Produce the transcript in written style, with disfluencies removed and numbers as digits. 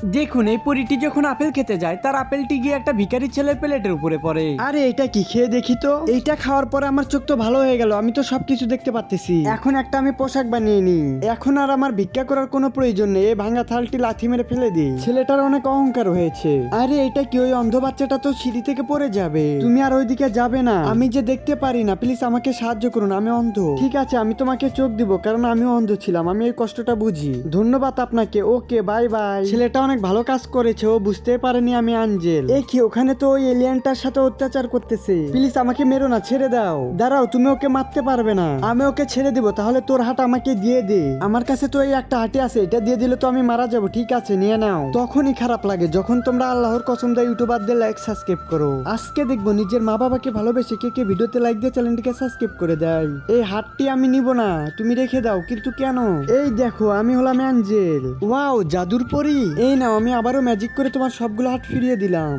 দেখুন এই পরীটি যখন আপেল খেতে যায় তার আপেলটি গিয়ে একটা ভিখারি ছেলের প্লেটের উপরে পড়ে। আরে এটা কি, খেয়ে দেখি তো। এইটা খাওয়ার পরে আমার চোখ তো ভালো হয়ে গেল, আমি তো সবকিছু দেখতে পাচ্তেছি। এখন একটা আমি পোশাক বানিয়ে নি, এখন আর আমার ভিক্ষা করার কোনো প্রয়োজন নেই। এই ভাঙা থালটি লাথি মেরে ফেলে দিই। ছেলেটার অনেক অহংকার হয়েছে। আরে এটা কি, ওই অন্ধ বাচ্চাটা তো সিঁড়ি থেকে পড়ে যাবে। তুমি আর ওইদিকে যাবে না, আমি যে দেখতে পারি না, প্লিজ আমাকে সাহায্য করুন, আমি অন্ধ। ঠিক আছে, আমি তোমাকে চোখ দিব, কারণ আমিও অন্ধ ছিলাম, আমি এই কষ্টটা বুঝি। ধন্যবাদ আপনাকে, ওকে বাই বাই। ছেলেটা অনেক ভালো কাজ করেছে, ও বুঝতে পারেনি আমি আঞ্জেল। এ কি, ওখানে তো ওই এলিয়েনটার সাথে অত্যাচার করতেছে। প্লিজ আমাকে মেরো না, ছেড়ে দাও। দাঁড়াও, তুমি ওকে মারতে পারবে না, আমি ওকে ছেড়ে দিব। তাহলে তোর হাট আমাকে দিয়ে দে। আমার কাছে তো এই একটা হাঁটি আছে, এটা দিয়ে দিলে তো আমি মারা যাবো। ঠিক আছে, নিয়ে নাও। তখনই খারাপ লাগে যখন তোমরা আল্লাহর কসম দেয় ইউটিউবারদের লাইক সাবস্ক্রাইব করো। আজকে দেখবো নিজের মা বাবাকে ভালোবেসে কে কে ভিডিওতে লাইক দিয়ে চ্যানেলটিকে সাবস্ক্রাইব করে দেয়। এই হাটটি আমি নিব না, তুমি রেখে দাও। কিন্তু কেন? এই দেখো, আমি হলাম অ্যাঞ্জেল। ওয়াও, জাদুর পরী। এই নাও, আমি আবারও ম্যাজিক করে তোমার সবগুলো হাট ফিরিয়ে দিলাম।